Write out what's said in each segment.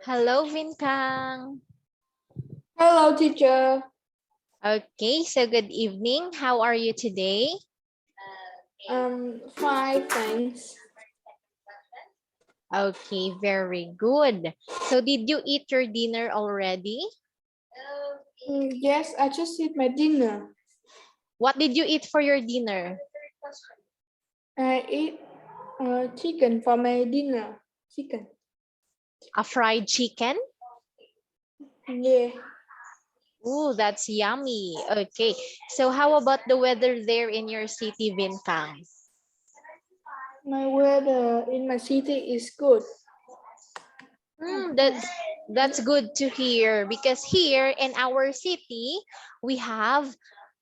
Hello, Vinkang. Hello, teacher. Okay, so good evening. How are you today? Fine, thanks. Okay, very good. So did you eat your dinner already? Yes, I just eat my dinner. What did you eat for your dinner? I eat chicken for my dinner. Chicken. A fried chicken? Yeah. Ooh, that's yummy. Okay, so how about the weather there in your city, Vinkang? My weather in my city is good. That's good to hear because here in our city we have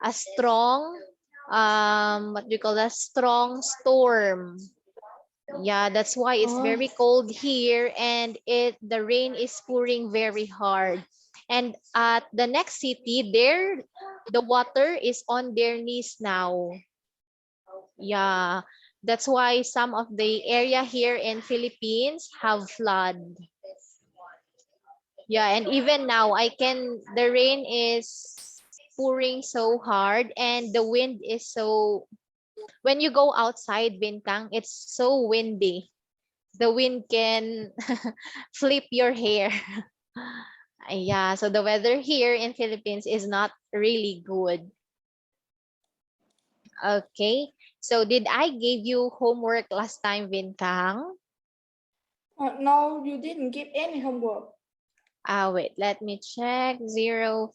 a strong what do you call that, strong storm. Yeah, that's why it's very cold here, and the rain is pouring very hard. And at the next city there, the water is on their knees now. Yeah, that's why some of the area here in Philippines have flood. Yeah, and even now the rain is pouring so hard, and the wind is so, when you go outside, Bintang, it's so windy. The wind can flip your hair. Yeah, so the weather here in Philippines is not really good. Okay, so did I give you homework last time, Bintang? No, you didn't give any homework. Wait, let me check. 040.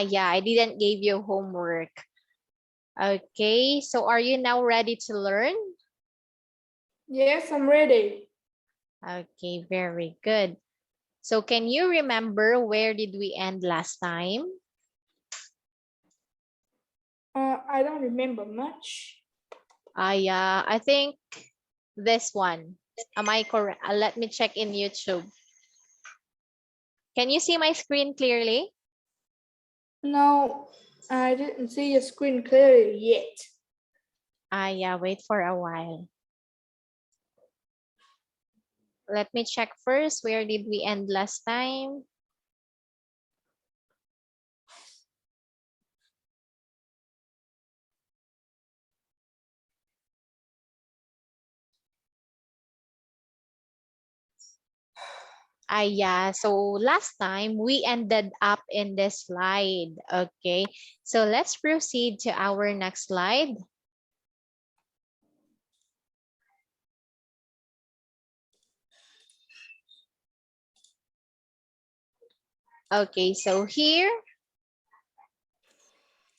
Yeah, I didn't give you homework. Okay, so are you now ready to learn? Yes, I'm ready. Okay, very good. So can you remember where did we end last time? I don't remember much. Yeah, I think this one. Am I correct? Let me check in YouTube. Can you see my screen clearly? No, I didn't see your screen clearly yet. Yeah, wait for a while. Let me check first. Where did we end last time? Yeah, so last time we ended up in this slide. Okay, so let's proceed to our next slide. Okay, so here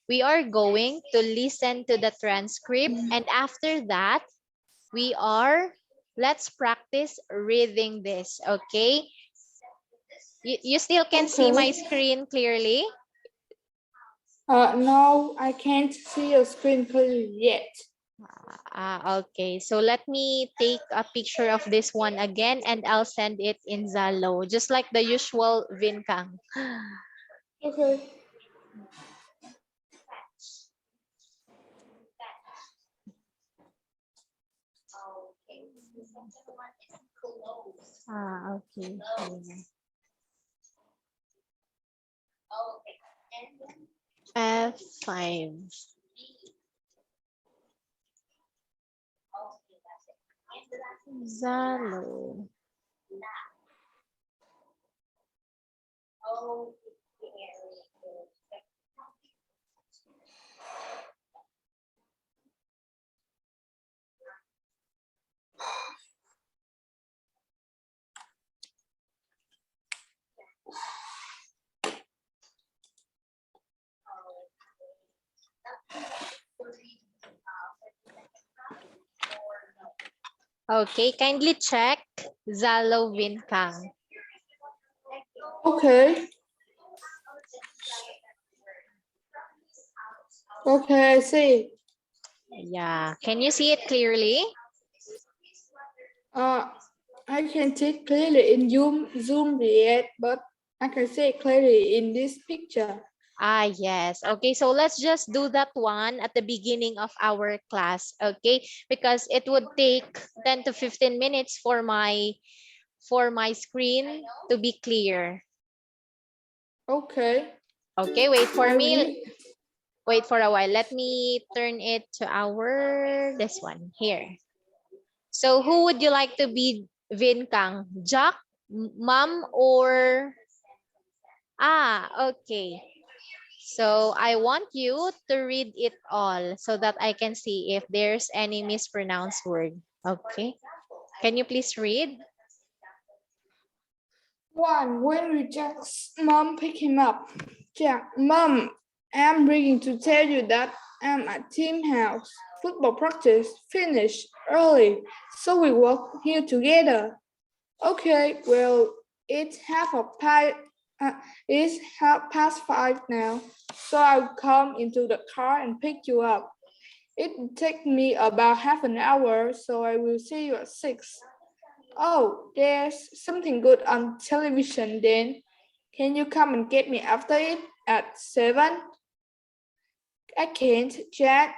we are going to listen to the transcript, and after that let's practice reading this. Okay, you still can see my screen clearly? No, I can't see your screen clearly yet. Okay, so let me take a picture of this one again and I'll send it in Zalo, just like the usual, Vinkang. Okay. Okay. F5. Zalo. Okay, kindly check Zalo, Vinkang. Okay. Okay, I see. Yeah. Can you see it clearly? Uh, I can see clearly in Zoom yet, but I can see clearly in this picture. Ah, yes. Okay, so let's just do that one at the beginning of our class, okay? Because it would take 10 to 15 minutes for my screen to be clear. Okay, Okay, wait for I me. will. Wait for a while. Let me turn it to this one here. So who would you like to be, Vin Kang? Jack, mom, or okay. So I want you to read it all so that I can see if there's any mispronounced word. Okay. Can you please read? One, when Jack's mom picked him up. Jack, Mom, I'm bringing to tell you that I'm at team house. Football practice finished early, so we walk here together. Okay, well, it's uh, it's half past 5 now, so I'll come into the car and pick you up. It will take me about half an hour, so I will see you at 6. Oh, there's something good on television then. Can you come and get me after it at 7? I can't, Jack.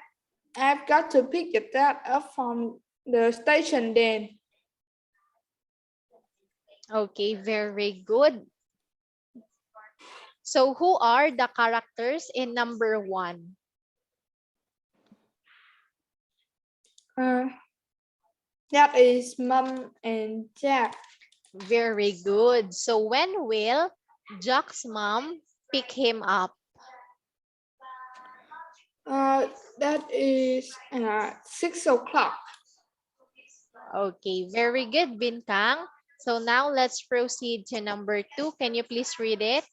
I've got to pick your dad up from the station then. Okay, very good. So who are the characters in number 1? Uh, that is Mom and Jack. Very good. So when will Jack's mom pick him up? That is 6 o'clock. Okay, very good, Bintang. So now let's proceed to number 2. Can you please read it?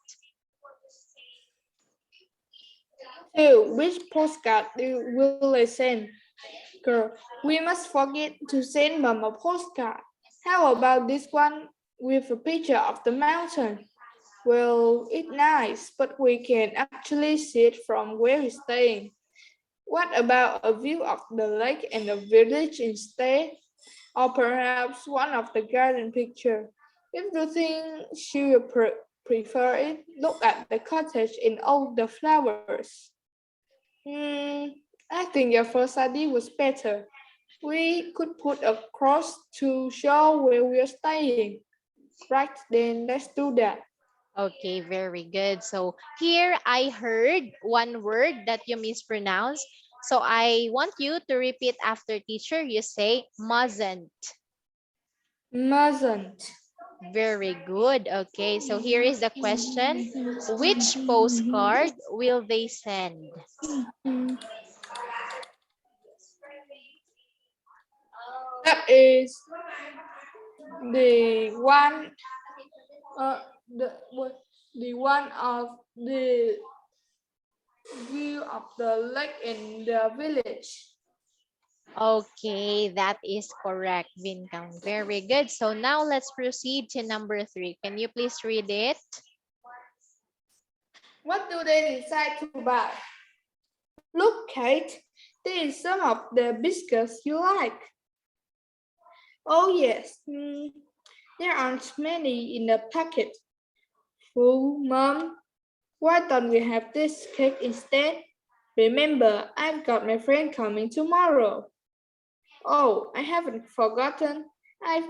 2. Which postcard will I send? Girl, we must forget to send Mom a postcard. How about this one with a picture of the mountain? Well, it's nice, but we can actually see it from where we're staying. What about a view of the lake and the village instead? Or perhaps one of the garden picture? If you think she will prefer it, look at the cottage and all the flowers. Hmm, I think your first idea was better. We could put a cross to show where we are staying. Right, then let's do that. Okay, very good. So here I heard one word that you mispronounced. So I want you to repeat after teacher. You say mustn't. Mustn't. Very good. Okay, so here is the question. Which postcard will they send? That is the one, the what, the one of the view of the lake in the village. Okay, that is correct, Vincam. Very good. So now let's proceed to number 3. Can you please read it? What do they decide to buy? Look, Kate, there is some of the biscuits you like. Oh yes, there aren't many in the packet. Oh, Mom, why don't we have this cake instead? Remember, I've got my friend coming tomorrow. Oh, I haven't forgotten. I've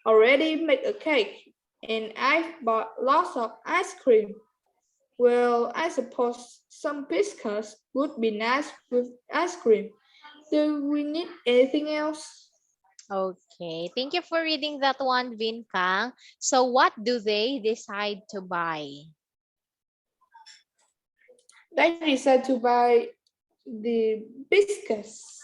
already made a cake and I've bought lots of ice cream. Well, I suppose some biscuits would be nice with ice cream. Do we need anything else? Okay, thank you for reading that one, Vincang. So what do they decide to buy? They decided to buy the biscuits.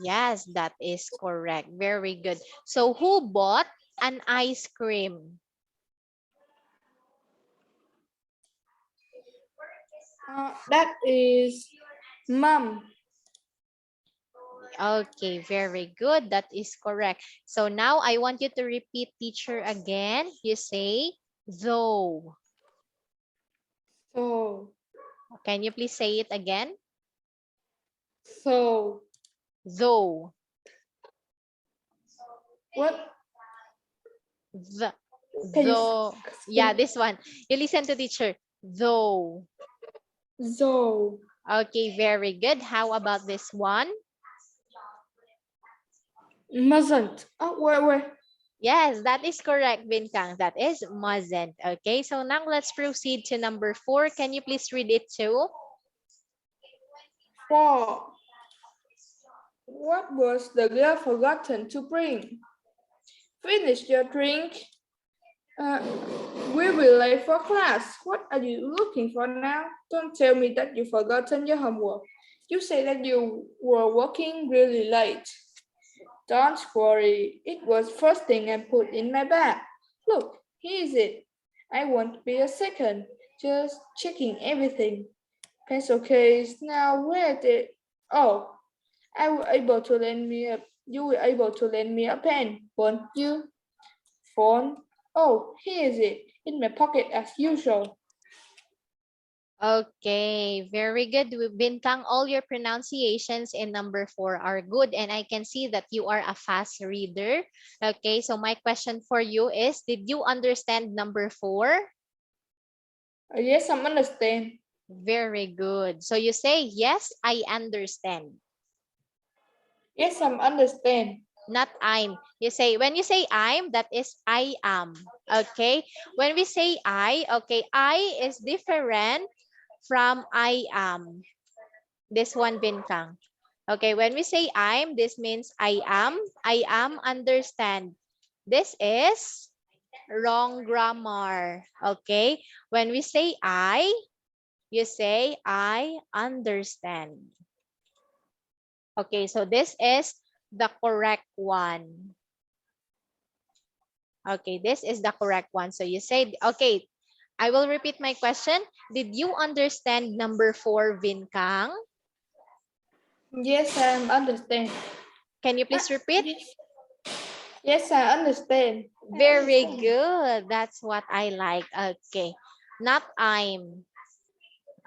Yes, that is correct. Very good. So who bought an ice cream? That is Mom. Okay, very good. That is correct. So now I want you to repeat teacher again. You say though. So Can you please say it again? So, Though. what? The, Can you though. Yeah, spell? this one. You listen to teacher. Though. So, Okay, very good. How about this one? mustn't. Oh, wait. Yes, that is correct, Binkang. That is mustn't. Okay, so now let's proceed to number 4. Can you please read it too? 4. What was the girl forgotten to bring? Finish your drink. Uh, we will late for class. What are you looking for now? Don't tell me that you've forgotten your homework. You said that you were working really late. Don't worry, it was first thing I put in my bag. Look, here is it. I won't be a second. Just checking everything. Pencil case. Now where did? Oh, You were able to lend me a pen, weren't you? Phone. Oh, here is it. In my pocket as usual. Okay, very good. Bintang, all your pronunciations in number 4 are good, and I can see that you are a fast reader. Okay, so my question for you is, did you understand number 4? Yes, I understand. Very good. So you say, yes, I understand. Yes, I understand. Not I'm. You say, when you say I'm, that is I am. Okay. When we say okay, I is different from I am. This one, Bintang. Okay, when we say I'm, this means I am understand. This is wrong grammar. Okay, when we say you say I understand. Okay, so this is the correct one. Okay, this is the correct one. So you said, okay, I will repeat my question. Did you understand number 4, Vinkang? Yes, I understand. Can you please repeat? Yes. Yes, I understand. Very good. That's what I like. Okay. Not I'm.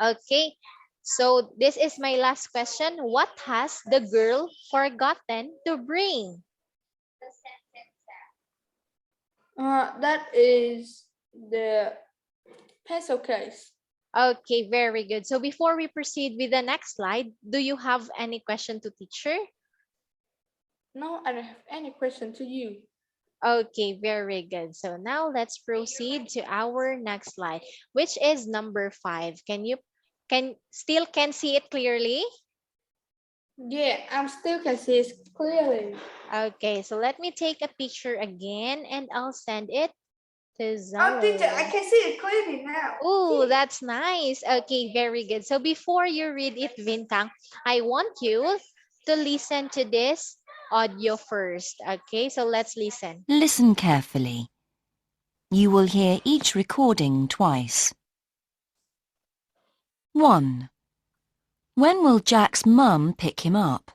Okay. So this is my last question. What has the girl forgotten to bring? That is the pencil case. Okay, very good. So before we proceed with the next slide, do you have any question to teacher? No, I don't have any question to you. Okay, very good. So now let's proceed to our next slide, which is number 5. Can you can see it clearly? Yeah, I'm still can see it clearly. Okay, so let me take a picture again and I'll send it to Teacher, I Zoe. can see it clearly now. Oh, that's nice. Okay, very good. So before you read it, Vintang, I want you to listen to this audio first. Okay, so let's listen. Listen carefully. You will hear each recording twice. 1. When will Jack's mum pick him up?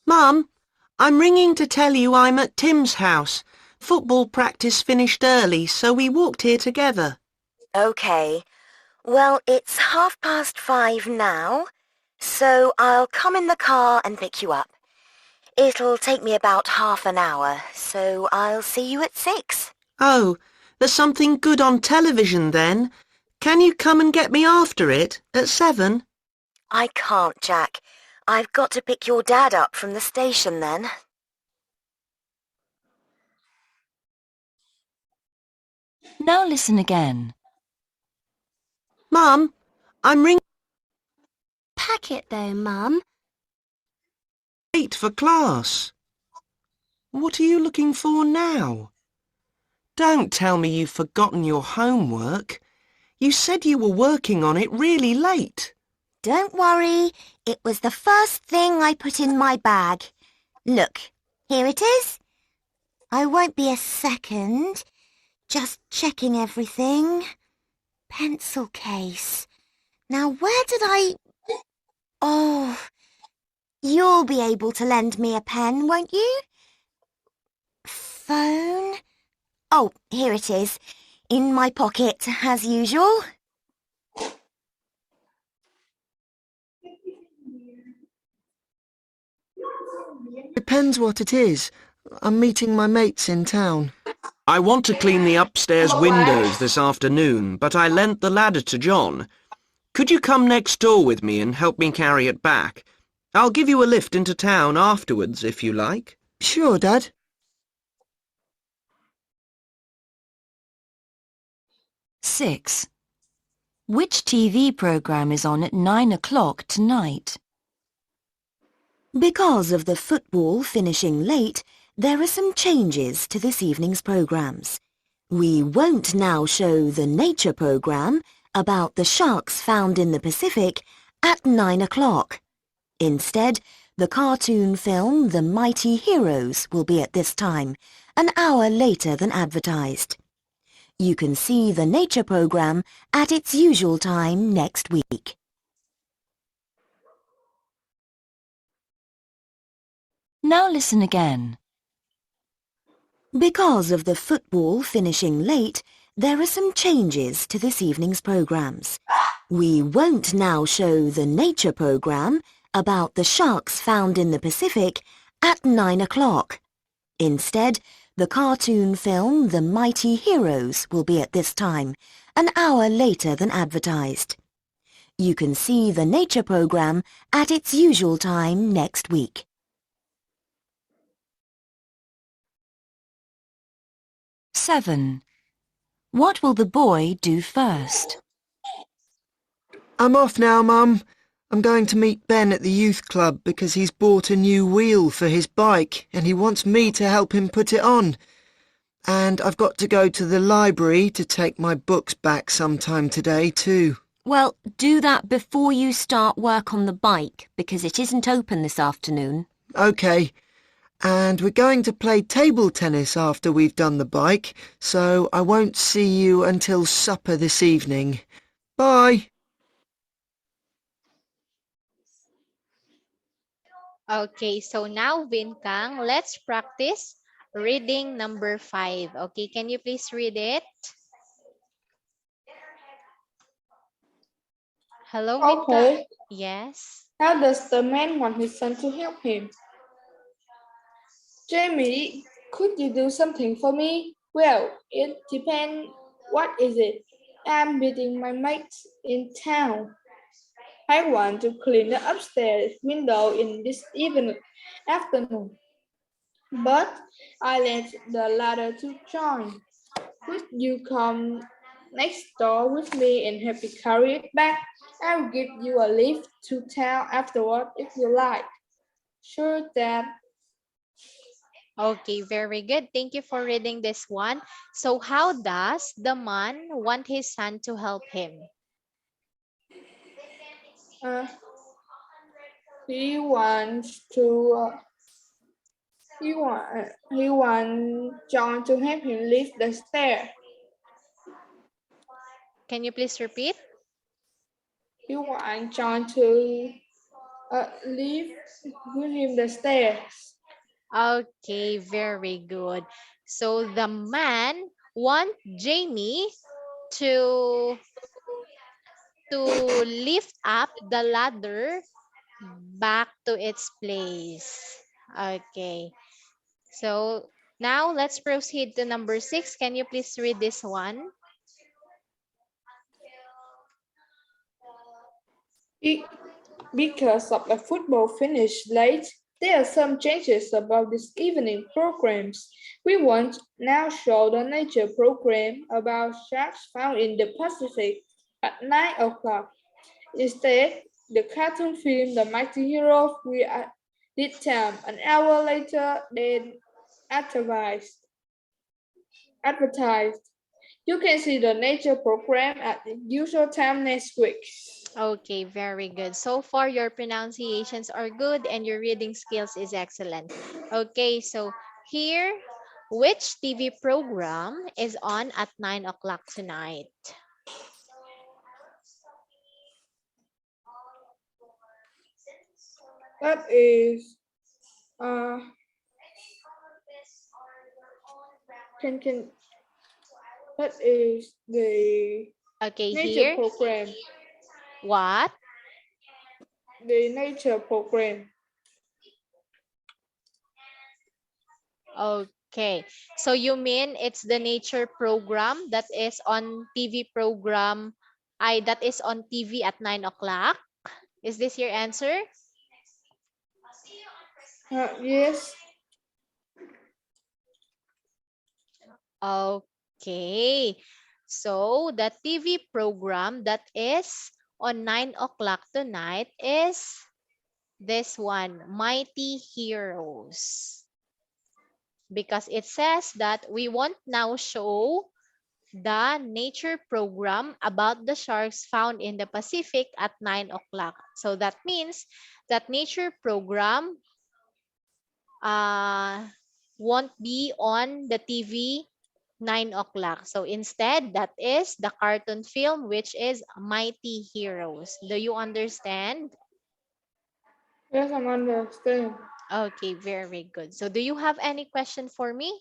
Mum, I'm ringing to tell you I'm at Tim's house. Football practice finished early, so we walked here together. OK. Well, it's 5:30 now, so I'll come in the car and pick you up. It'll take me about half an hour, so I'll see you at 6. Oh, there's something good on television then. Can you come and get me after it, at 7? I can't, Jack. I've got to pick your dad up from the station then. Now listen again. Mum, I'm ringing Pack it though, Mum. late for class. What are you looking for now? Don't tell me you've forgotten your homework. You said you were working on it really late. Don't worry, it was the first thing I put in my bag. Look, here it is. I won't be a second. Just checking everything. Pencil case. Now where did I... Oh, you'll be able to lend me a pen, won't you? Phone. Oh, here it is. In my pocket, as usual. Depends what it is. I'm meeting my mates in town. I want to clean the upstairs windows this afternoon, but I lent the ladder to John. Could you come next door with me and help me carry it back? I'll give you a lift into town afterwards, if you like. Sure, Dad. 6. Which TV program is on at 9 o'clock tonight? Because of the football finishing late, there are some changes to this evening's programs. We won't now show the nature program about the sharks found in the Pacific at 9 o'clock. Instead, the cartoon film The Mighty Heroes will be at this time, an hour later than advertised. You can see the nature program at its usual time next week. Now listen again. Because of the football finishing late, there are some changes to this evening's programs. We won't now show the nature program about the sharks found in the Pacific at 9 o'clock. Instead, the cartoon film The Mighty Heroes will be at this time, an hour later than advertised. You can see the nature program at its usual time next week. 7. What will the boy do first? I'm off now, Mum. I'm going to meet Ben at the youth club because he's bought a new wheel for his bike and he wants me to help him put it on. And I've got to go to the library to take my books back sometime today too. Well, do that before you start work on the bike, because it isn't open this afternoon. OK. And we're going to play table tennis after we've done the bike, so I won't see you until supper this evening. Bye. Okay, so now, Bintang, let's practice reading number 5. Okay, can you please read it? Hello, Bintang. Okay. Yes. How does the man want his son to help him? Jamie, could you do something for me? Well, it depends. What is it? I'm meeting my mates in town. I want to clean the upstairs window in this afternoon. But I lent the ladder to John. Could you come next door with me and help me carry it back? I'll give you a lift to town afterward if you like. Sure, Dad. Okay, very good. Thank you for reading this one. So how does the man want his son to help him? He wants to. He wants John to help him lift the stair. Can you please repeat? He wants John to lift with him the stairs. Okay, very good. So the man wants Jamie to lift up the ladder back to its place. Okay. So now let's proceed to number 6. Can you please read this one? Because of the football finish late, there are some changes about this evening programs. We won't now show the nature program about sharks found in the Pacific at 9 o'clock. Instead, the cartoon film The Mighty Heroes will this time an hour later than advertised. You can see the nature program at the usual time next week. Okay, very good. So far, your pronunciations are good and your reading skills is excellent. Okay, so here, which TV program is on at 9 o'clock tonight? That is that is the Okay, nature here, program. what? The nature program. Okay. So you mean it's the nature program that is on TV program, that is on TV at 9 o'clock? Is this your answer? Yes. Okay. So the TV program that is on 9 o'clock tonight is this one, Mighty Heroes. Because it says that we won't now show the nature program about the sharks found in the Pacific at 9 o'clock. So that means that nature program won't be on the TV 9 o'clock. So instead, that is the cartoon film, which is Mighty Heroes. Do you understand? Yes, I understand. Okay, very good. So do you have any question for me?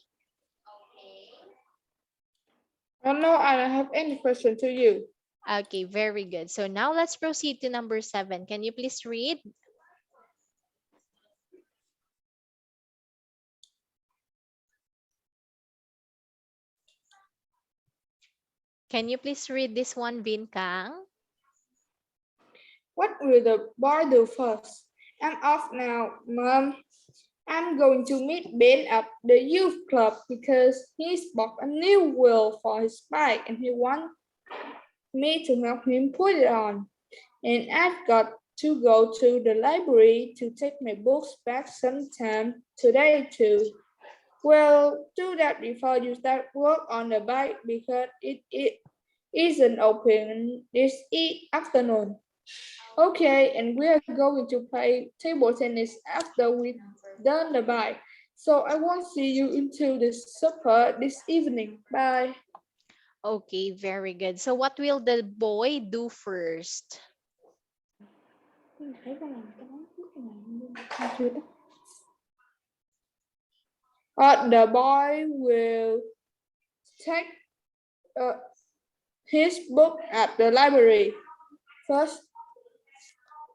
Oh, no, I don't have any question to you. Okay, very good. So now let's proceed to number 7. Can you please read? Can you please read this one, Vin Kang? What will the boy do first? I'm off now, Mom. I'm going to meet Ben at the youth club because he's bought a new wheel for his bike and he wants me to help him put it on. And I've got to go to the library to take my books back sometime today too. Well, do that before you start work on the bike because it isn't open this afternoon. Okay, and we are going to play table tennis after we done the bike. So I won't see you until the supper this evening. Bye. Okay, very good. So what will the boy do first? The boy will take uh, his book at the library first.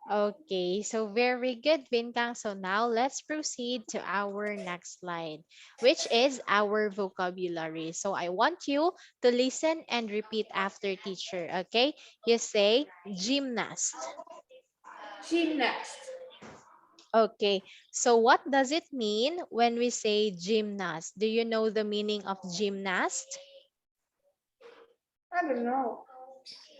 Okay, so very good, Bintang. So now let's proceed to our next slide, which is our vocabulary. So I want you to listen and repeat after teacher, okay? You say gymnast. Gymnast. Okay, so what does it mean when we say gymnast? Do you know the meaning of gymnast? I don't know.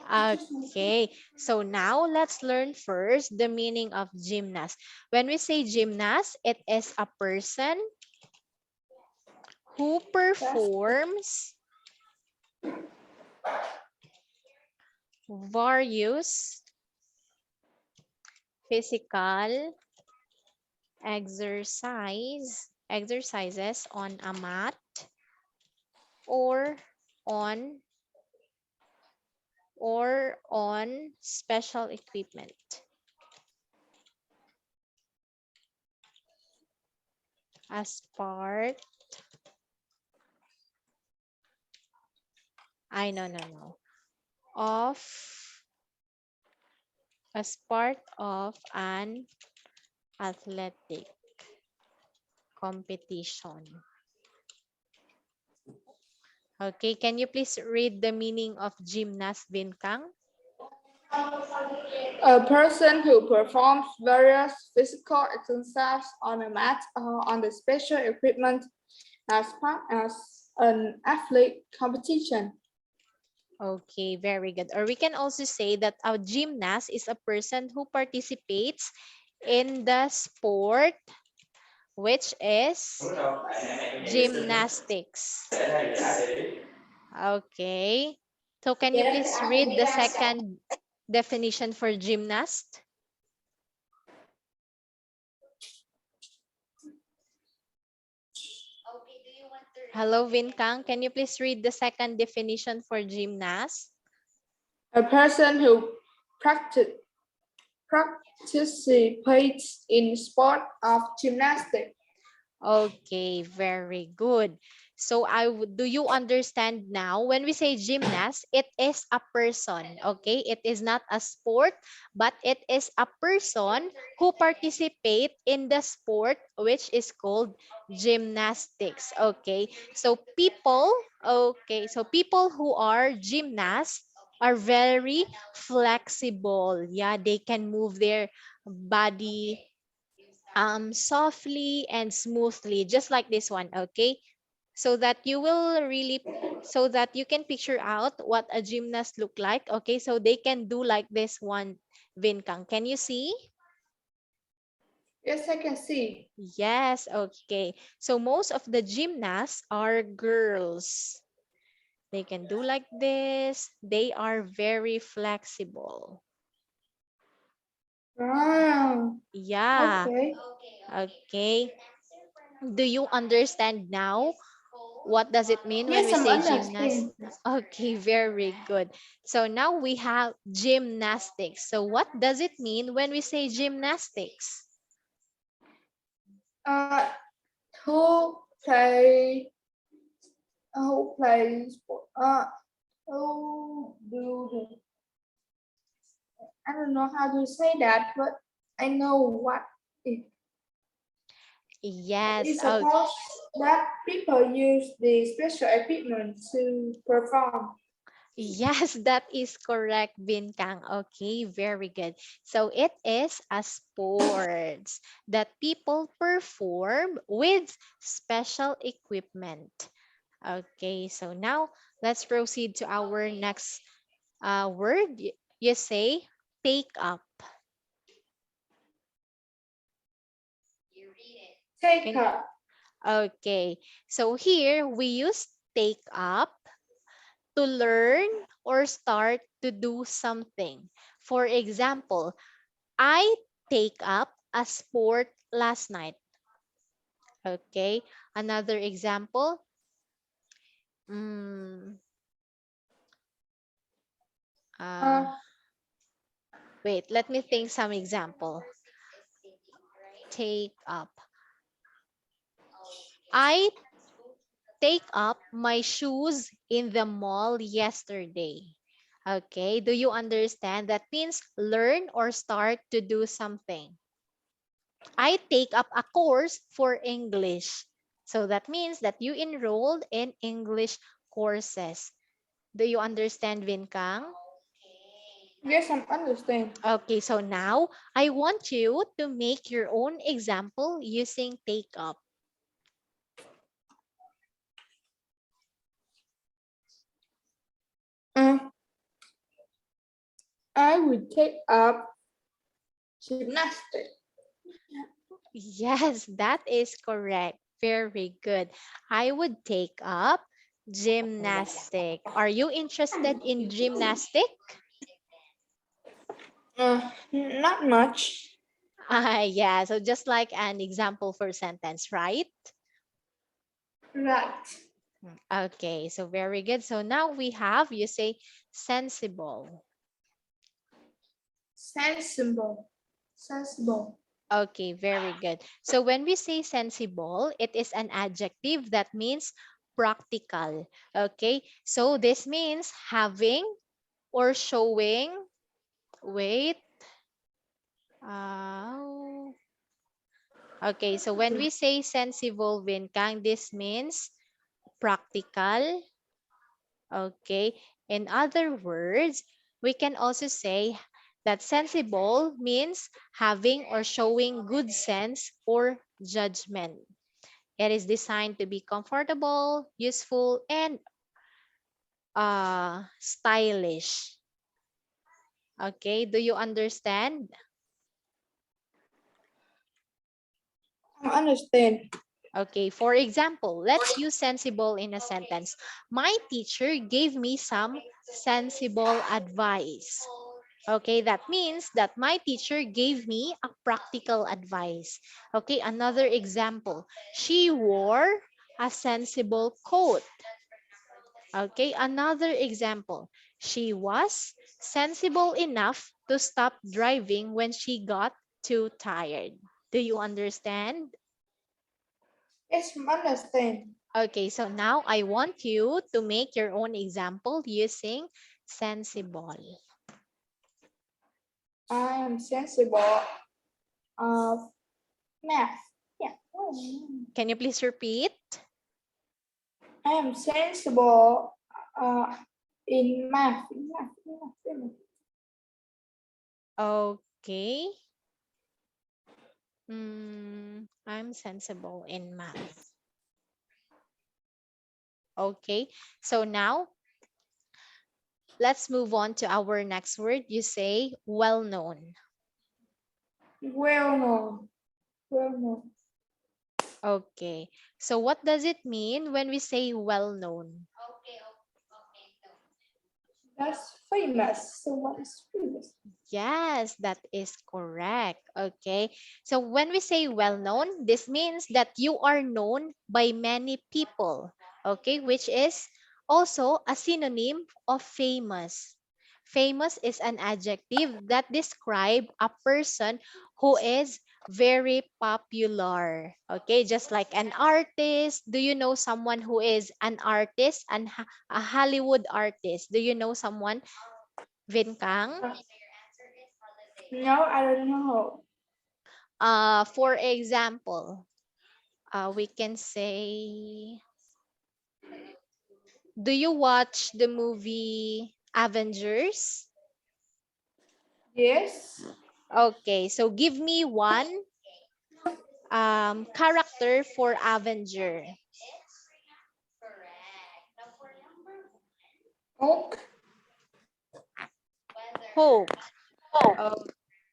Okay, so now let's learn first the meaning of gymnast. When we say gymnast, it is a person who performs various physical exercises on a mat or on special equipment as part I no of as part of an athletic competition. Okay, can you please read the meaning of gymnast, Vinkang? A person who performs various physical exercises on a mat or on the special equipment as part as an athlete competition. Okay, very good. Or we can also say that a gymnast is a person who participates in the sport, which is gymnastics. Okay. So can you please read the second definition for gymnast? Hello, Vinkang. Can you please read the second definition for gymnast? A person who participates in sport of gymnastics. Okay, very good. So do you understand now? When we say gymnast, it is a person, okay? It is not a sport, but it is a person who participate in the sport, which is called gymnastics, okay? So people who are gymnasts are very flexible. Yeah, they can move their body softly and smoothly, just like this one, okay? So that you will really, so that you can picture out what a gymnast look like, okay? So they can do like this one, Vinkang. Can you see? Yes, I can see. Yes, okay. So most of the gymnasts are girls. They can do like this. They are very flexible. Wow. Yeah, Okay. okay. Do you understand now? What does it mean when Yes, we I'm say gymnast? understand. Okay, very good. So now we have gymnastics. So what does it mean when we say gymnastics? Uh, who play? Who plays? Who do the? I don't know how to say that, but I know what it Yes, is. Suppose that people use the special equipment to perform. yes, that is correct, Binkang. Okay, very good. So it is a sports that people perform with special equipment. Okay, so now let's proceed to our next word. You say take up. Take Can, up. okay, so here we use take up to learn or start to do something. For example, I take up a sport last night. Okay, another example. Mm, uh, Uh, wait, let me think some example. Take up. I take up my shoes in the mall yesterday. Okay, do you understand? That means learn or start to do something. I take up a course for English. So that means that you enrolled in English courses. Do you understand, Vinkang? yes, I understand. Okay, so now I want you to make your own example using take up. Uh, I would take up gymnastics. Yes, that is correct. Very good. I would take up gymnastic. Are you interested in gymnastic? Not much. Yeah, so just like an example for sentence, right? Right. Okay, so very good. So now we have, you say sensible. Sensible. Sensible. Okay, very good. So when we say sensible, it is an adjective that means practical. Okay, so this means having or showing, wait, uh, okay, so when we say sensible, Vinkang, this means practical. Okay. In other words, we can also say that sensible means having or showing good sense or judgment. It is designed to be comfortable, useful, and stylish. Okay. Do you understand? I understand. Okay. For example, let's use sensible in a sentence. My teacher gave me some sensible advice. Okay, that means that my teacher gave me a practical advice. Okay, another example. She wore a sensible coat. Okay, another example. She was sensible enough to stop driving when she got too tired. Do you understand? Yes, I understand. Okay, so now I want you to make your own example using sensible. I am sensible of math. Yeah. Can you please repeat? I am sensible in math. Okay. I'm sensible in math. Okay, so now let's move on to our next word. You say well known. Well known. Well known. Okay, so what does it mean when we say well known? That's famous. So what is famous? Yes, that is correct. Okay. So when we say well known, this means that you are known by many people. Okay, which is also a synonym of famous. Famous is an adjective that describe a person who is very popular. Okay, just like an artist. Do you know someone who is an artist and a Hollywood artist? Do you know someone, Vinkang? Uh, no, I don't know. For example, we can say, do you watch the movie Avengers? Yes. Okay, so give me one character for Avenger. Oak. Hulk.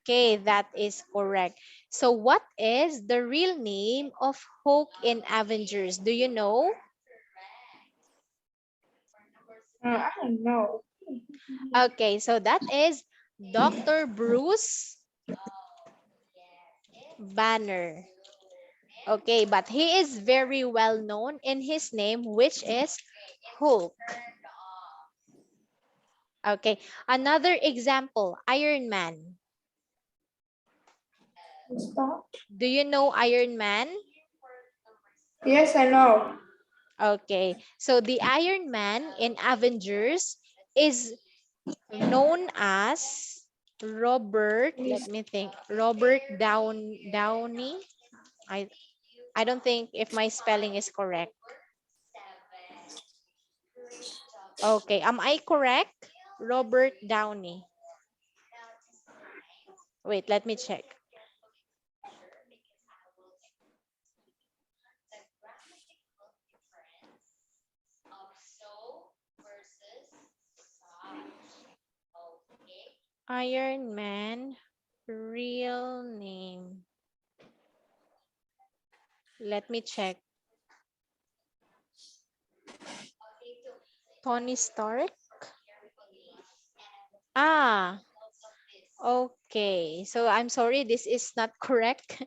Okay, that is correct. So what is the real name of Hulk in Avengers? Do you know? I don't know. Okay, so that is Dr. Bruce Banner. Okay, but he is very well known in his name, which is Hulk. Okay, another example, Iron Man. Stop. Do you know Iron Man? Yes, I know. Okay, so the Iron Man in Avengers is known as Robert, let me think, Robert Downey. I I don't think if my spelling is correct. Okay, am I correct? Robert Downey. Wait, let me check. Iron Man, real name. Let me check. Tony Stark? Ah, okay. So I'm sorry, this is not correct.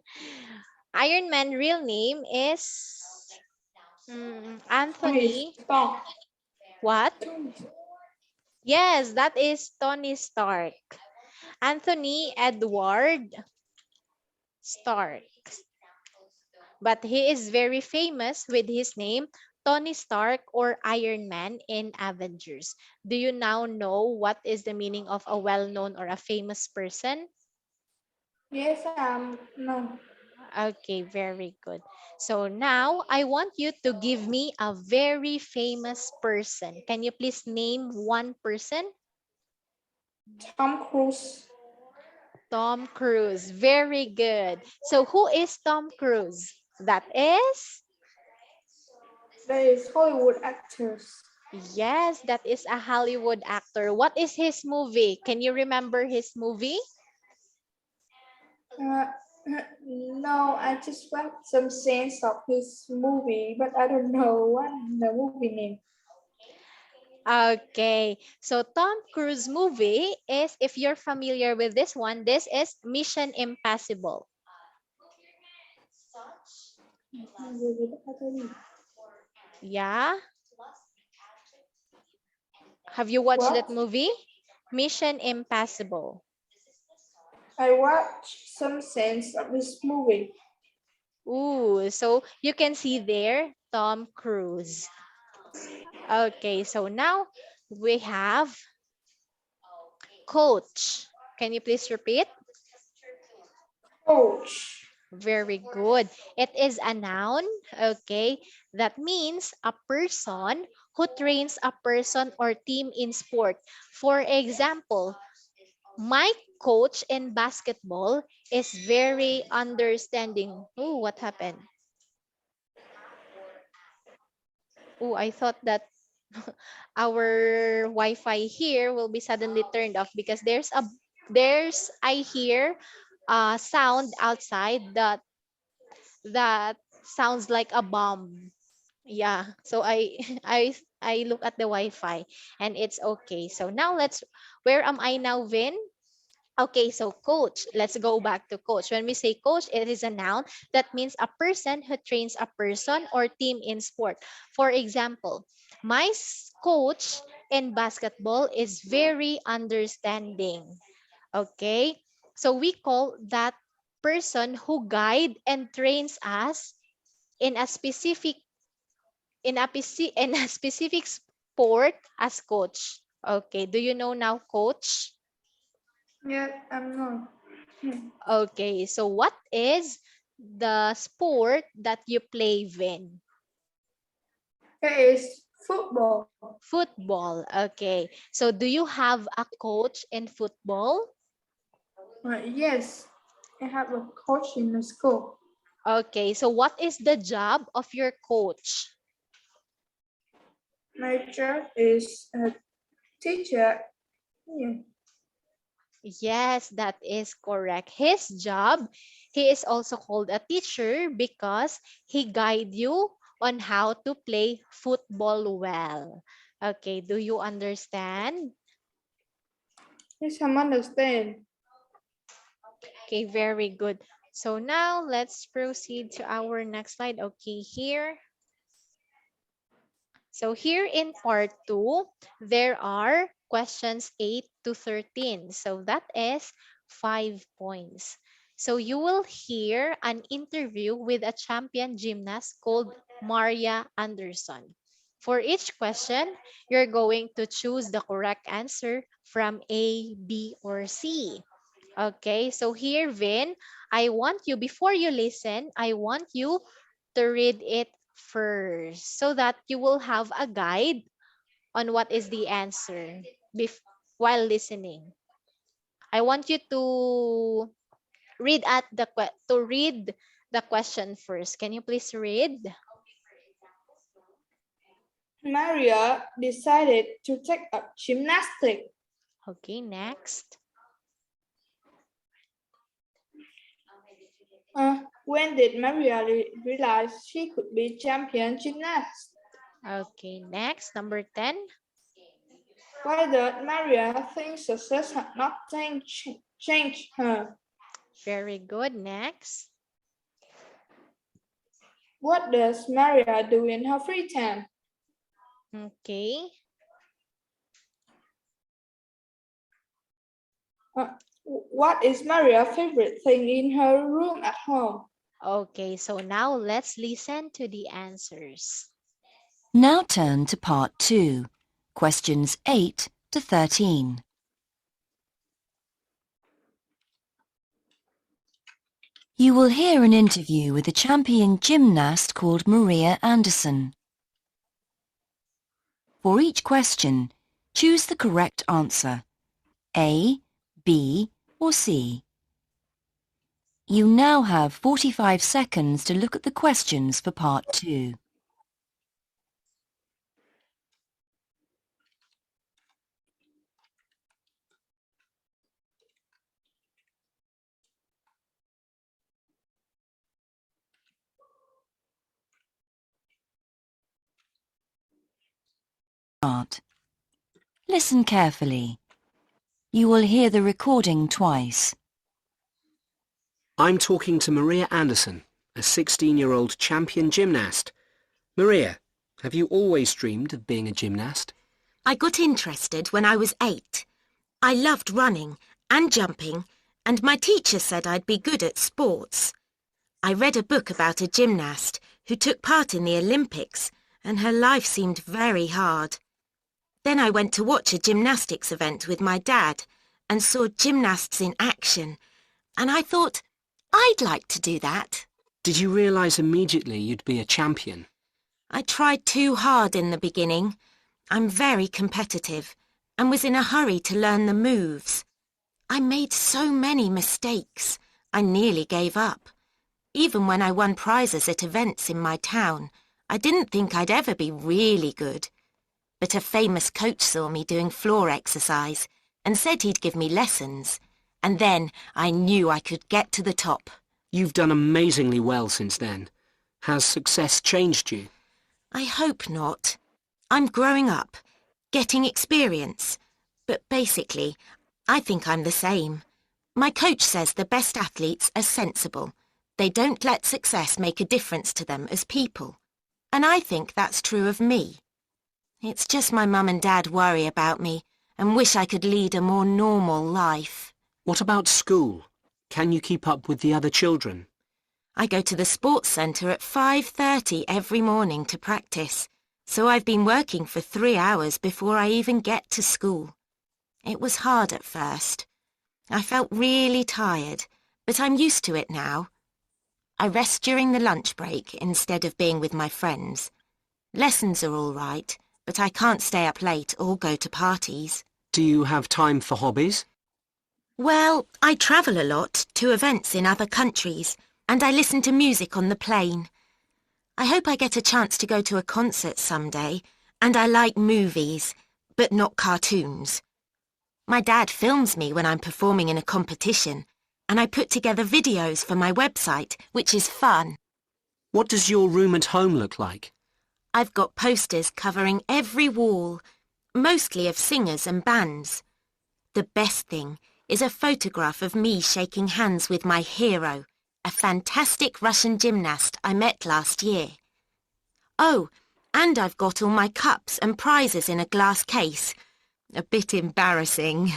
Iron Man real name is Tony Anthony. Stark. What? Tony. Yes, that is Tony Stark. Anthony Edward Stark. But he is very famous with his name, Tony Stark or Iron Man in Avengers. Do you now know what is the meaning of a well-known or a famous person? Yes, no. Okay, very good. So now I want you to give me a very famous person. Can you please name one person? Tom Cruise. Tom Cruise. Very good. So who is Tom Cruise? That is? That is Hollywood actors. Yes, that is a Hollywood actor. What is his movie? Can you remember his movie? Uh, no, I just watched some scenes of his movie, but I don't know what the movie name. Okay, so Tom Cruise movie is, if you're familiar with this one, this is Mission Impossible. Yeah? Have you watched that What? movie? Mission Impossible. I watched some scenes of this movie. Ooh, so you can see there, Tom Cruise. Okay, so now we have coach. Can you please repeat? Coach. Very good. It is a noun. Okay, that means a person who trains a person or team in sport. For example, my coach in basketball is very understanding. Oh, what happened? Oh, I thought that our Wi-Fi here will be suddenly turned off because there's I hear a sound outside that sounds like a bomb. Yeah. So I I look at the Wi-Fi and it's okay. So now let's where am I now, Vin? Okay, so coach. Let's go back to coach. When we say coach, it is a noun that means a person who trains a person or team in sport. For example, my coach in basketball is very understanding. Okay, so we call that person who guide and trains us in a specific in a specific sport as coach. Okay, do you know now coach? Yeah, I'm not. Okay, so what is the sport that you play, Vin? It is football. Football. Okay, so do you have a coach in football? Yes, I have a coach in the school. Okay, so what is the job of your coach? My job is a teacher. Yeah. Yes, that is correct. His job, he is also called a teacher because he guide you on how to play football well. Okay, do you understand? Yes, I understand. Okay, very good. So now let's proceed to our next slide. Okay, here. So here in part 2, there are questions 8 to 13. So that is 5 points. So you will hear an interview with a champion gymnast called Maria Anderson. For each question, you're going to choose the correct answer from A, B, or C. Okay, so here, Vin, I want you, before you listen, I want you to read it first so that you will have a guide on what is the answer while listening. I want you to read the question first. Can you please read? Maria decided to take up gymnastics. Okay, next. When did Maria realize she could be champion gymnast? Okay, next, number 10. Why did Maria think success had not changed her? Very good. Next. What does Maria do in her free time? Okay. What is Maria's favorite thing in her room at home? Okay, so now let's listen to the answers. Now turn to part 2, questions 8 to 13. You will hear an interview with a champion gymnast called Maria Anderson. For each question, choose the correct answer, A, B, or C. You now have 45 seconds to look at the questions for part 2. Listen carefully. You will hear the recording twice. I'm talking to Maria Anderson, a 16-year-old champion gymnast. Maria, have you always dreamed of being a gymnast? I got interested when I was 8. I loved running and jumping, and my teacher said I'd be good at sports. I read a book about a gymnast who took part in the Olympics, and her life seemed very hard. Then I went to watch a gymnastics event with my dad and saw gymnasts in action, and I thought, I'd like to do that. Did you realise immediately you'd be a champion? I tried too hard in the beginning. I'm very competitive and was in a hurry to learn the moves. I made so many mistakes, I nearly gave up. Even when I won prizes at events in my town, I didn't think I'd ever be really good. But a famous coach saw me doing floor exercise and said he'd give me lessons. And then I knew I could get to the top. You've done amazingly well since then. Has success changed you? I hope not. I'm growing up, getting experience. But basically, I think I'm the same. My coach says the best athletes are sensible. They don't let success make a difference to them as people. And I think that's true of me. It's just my mum and dad worry about me and wish I could lead a more normal life. What about school? Can you keep up with the other children? I go to the sports centre at 5:30 every morning to practice, so I've been working for 3 hours before I even get to school. It was hard at first. I felt really tired, but I'm used to it now. I rest during the lunch break instead of being with my friends. Lessons are all right, but I can't stay up late or go to parties. Do you have time for hobbies? Well, I travel a lot to events in other countries, and I listen to music on the plane. I hope I get a chance to go to a concert someday, and I like movies, but not cartoons. My dad films me when I'm performing in a competition, and I put together videos for my website, which is fun. What does your room at home look like? I've got posters covering every wall, mostly of singers and bands. The best thing is a photograph of me shaking hands with my hero, a fantastic Russian gymnast I met last year. Oh, and I've got all my cups and prizes in a glass case. A bit embarrassing.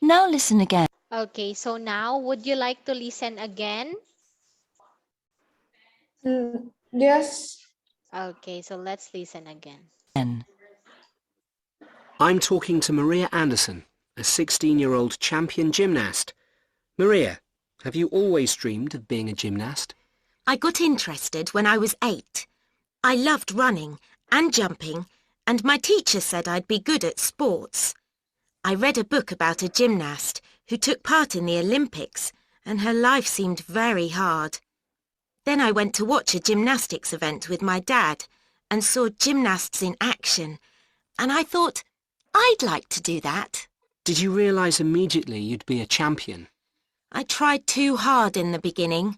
Now listen again. Okay, so now would you like to listen again? Yes. Okay, so let's listen again. I'm talking to Maria Anderson, a 16-year-old champion gymnast. Maria, have you always dreamed of being a gymnast? I got interested when I was 8. I loved running and jumping, and my teacher said I'd be good at sports. I read a book about a gymnast who took part in the Olympics, and her life seemed very hard. Then I went to watch a gymnastics event with my dad and saw gymnasts in action, and I thought, I'd like to do that. Did you realise immediately you'd be a champion? I tried too hard in the beginning.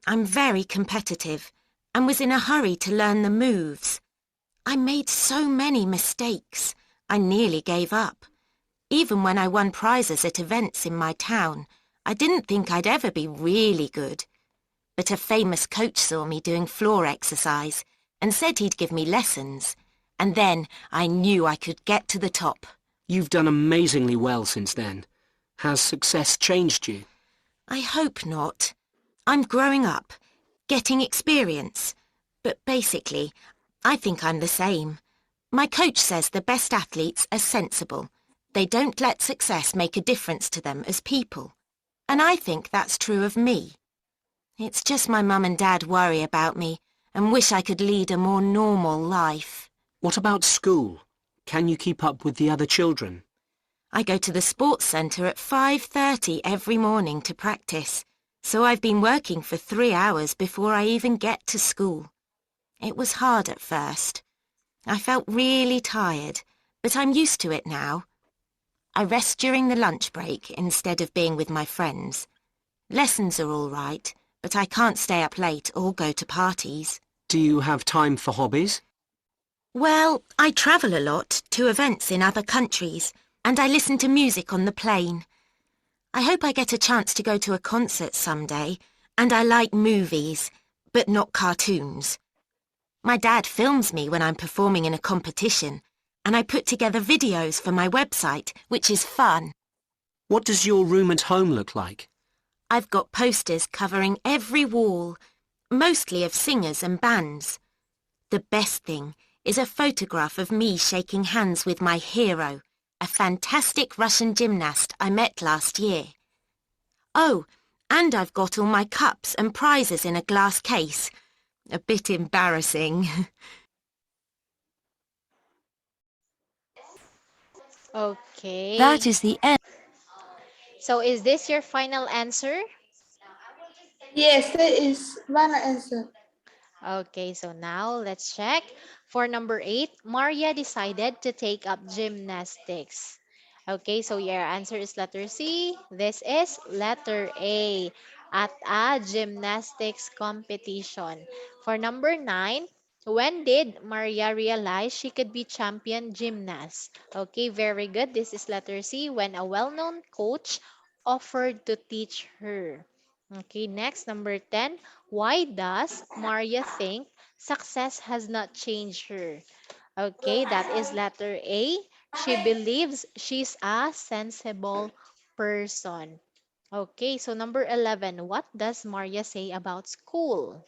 I'm very competitive and was in a hurry to learn the moves. I made so many mistakes, I nearly gave up. Even when I won prizes at events in my town, I didn't think I'd ever be really good. But a famous coach saw me doing floor exercise and said he'd give me lessons. And then I knew I could get to the top. You've done amazingly well since then. Has success changed you? I hope not. I'm growing up, getting experience. But basically, I think I'm the same. My coach says the best athletes are sensible. They don't let success make a difference to them as people. And I think that's true of me. It's just my mum and dad worry about me and wish I could lead a more normal life. What about school? Can you keep up with the other children? I go to the sports centre at 5:30 every morning to practice, so I've been working for 3 hours before I even get to school. It was hard at first. I felt really tired, but I'm used to it now. I rest during the lunch break instead of being with my friends. Lessons are all right, but I can't stay up late or go to parties. Do you have time for hobbies? Well, I travel a lot to events in other countries, and I listen to music on the plane. I hope I get a chance to go to a concert someday, and I like movies, but not cartoons. My dad films me when I'm performing in a competition, and I put together videos for my website, which is fun. What does your room at home look like? I've got posters covering every wall, mostly of singers and bands. The best thing is a photograph of me shaking hands with my hero, a fantastic Russian gymnast I met last year. Oh, and I've got all my cups and prizes in a glass case. A bit embarrassing. Okay. That is the end. So is this your final answer? Yes, that is one answer. Okay, so now let's check. For number 8, Maria decided to take up gymnastics. Okay, so your answer is letter C. This is letter A, at a gymnastics competition. For number 9, when did Maria realize she could be champion gymnast? Okay, very good. This is letter C, when a well-known coach offered to teach her. Okay, next, number 10. Why does Maria think success has not changed her? Okay, that is letter A. She believes she's a sensible person. Okay, so number 11. What does Maria say about school?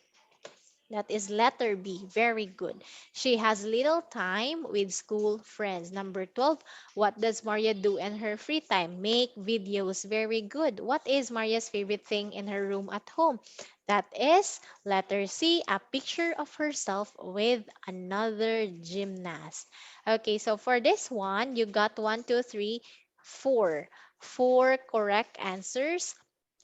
That is letter B. Very good. She has little time with school friends. Number 12. What does Maria do in her free time? Make videos. Very good. What is Maria's favorite thing in her room at home? That is letter C. A picture of herself with another gymnast. Okay, so for this one, you got 1, 2, 3, 4. 4 correct answers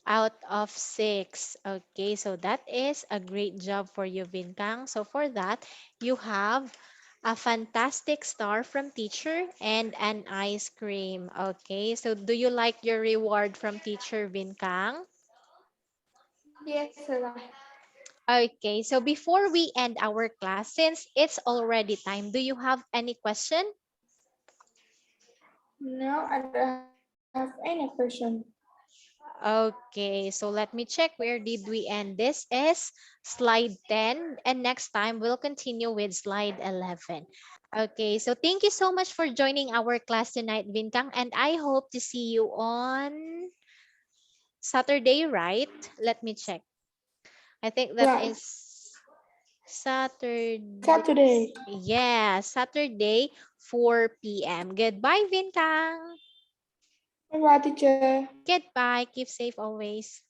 out of 6. Okay, so that is a great job for you, Vincang. So for that, you have a fantastic star from teacher and an ice cream. Okay, so do you like your reward from teacher, Vincang? Yes, right. Okay, so before we end our class, since it's already time, do you have any question? No, I don't have any question. Okay, so let me check, where did we end? This is slide 10, and next time we'll continue with slide 11. Okay, so thank you so much for joining our class tonight, Bintang, and I hope to see you on Saturday, right? Let me check. I think that Right. is Saturday. Saturday. Yeah, Saturday, 4 p.m. Goodbye, Bintang. Bye bye, teacher. Goodbye. Keep safe always.